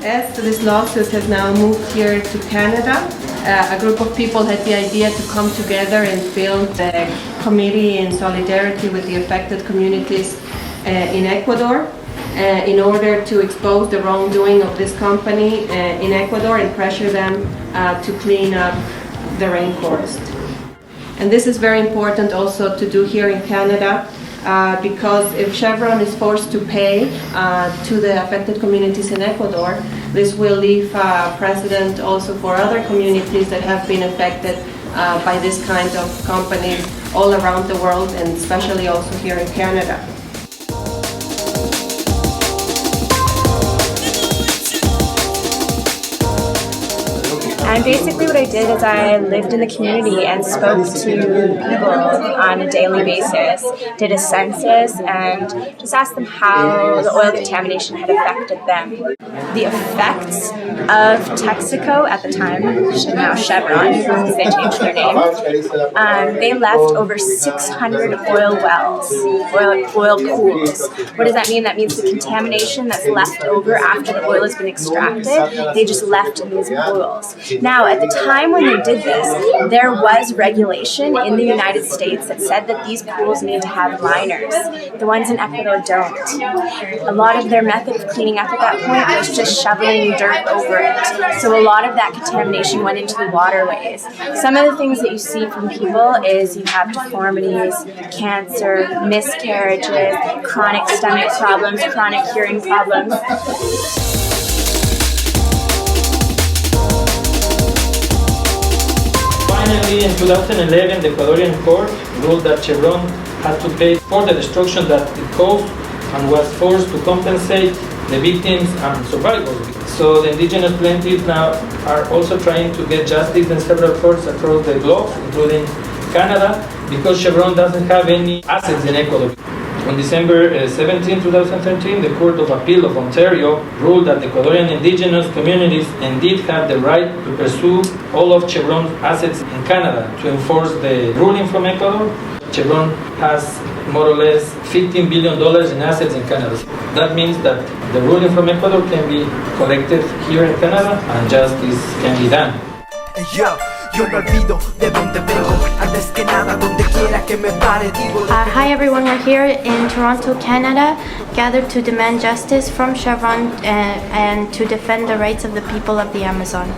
As this lawsuit has now moved here to Canada, a group of people had the idea to come together and build a committee in solidarity with the affected communities in Ecuador in order to expose the wrongdoing of this company in Ecuador and pressure them to clean up the rainforest. And this is very important also to do here in Canada because if Chevron is forced to pay to the affected communities in Ecuador, this will leave precedent also for other communities that have been affected by this kind of companies all around the world and especially also here in Canada. And basically what I did is I lived in the community and spoke to people on a daily basis, did a census, and just asked them how the oil contamination had affected them. The effects of Texaco at the time, now Chevron, because they changed their name, they left over 600 oil wells, oil pools. What does that mean? That means the contamination that's left over after the oil has been extracted, they just left in these pools. Now, at the time when they did this, there was regulation in the United States that said that these pools need to have liners. The ones in Ecuador don't. A lot of their method of cleaning up at that point was just shoveling dirt over it. So a lot of that contamination went into the waterways. Some of the things that you see from people is you have deformities, cancer, miscarriages, chronic stomach problems, chronic hearing problems. Finally, in 2011, the Ecuadorian court ruled that Chevron had to pay for the destruction that it caused and was forced to compensate the victims and survivors. So the indigenous plaintiffs now are also trying to get justice in several courts across the globe, including Canada, because Chevron doesn't have any assets in Ecuador. On December 17, 2013, the Court of Appeal of Ontario ruled that the Ecuadorian indigenous communities indeed have the right to pursue all of Chevron's assets in Canada to enforce the ruling from Ecuador. Chevron has more or less $15 billion in assets in Canada. That means that the ruling from Ecuador can be corrected here in Canada and justice can be done. Hi everyone, we're here in Toronto, Canada, gathered to demand justice from Chevron and to defend the rights of the people of the Amazon.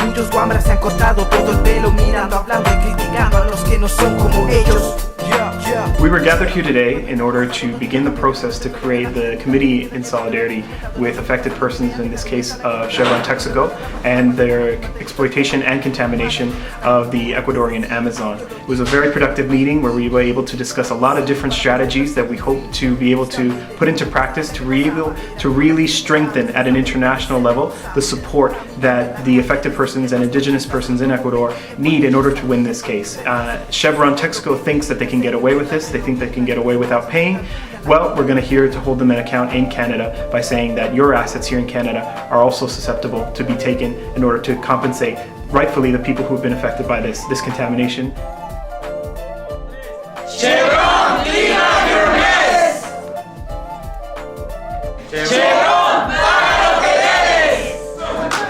Muchos guambras se han cortado todo el pelo mirando, hablando y criticando a los que no son como ellos. We were gathered here today in order to begin the process to create the committee in solidarity with affected persons, in this case of Chevron Texaco, and their exploitation and contamination of the Ecuadorian Amazon. It was a very productive meeting where we were able to discuss a lot of different strategies that we hope to be able to put into practice to really strengthen at an international level the support that the affected persons and indigenous persons in Ecuador need in order to win this case. Chevron Texaco thinks that they can get away with this. They think they can get away without paying. Well, we're going to here to hold them an account in Canada by saying that your assets here in Canada are also susceptible to be taken in order to compensate rightfully the people who have been affected by this contamination. Chevron, clean up your mess! Chevron, paga lo que debes!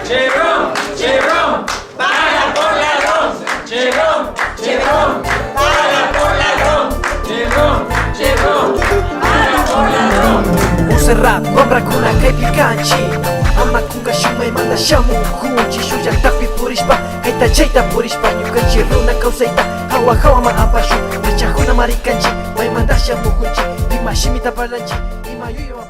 Chevron, Chevron, paga por ladrón! Chevron, Chevron, paga por ladrón! Chevron, Chevron, paga por ladrón! Userrat, gombra kuna kai pikanchi. Ama kunga shumai manda shamu kunchi shuja tapi purispa. Kaita chaita purispa nyukanchi runa kausaita. Hawa hawa ma apashu. Rechahuna marikanchi. Mai manda shamu kunchi. Ima shimita balanchi. Ima yuyo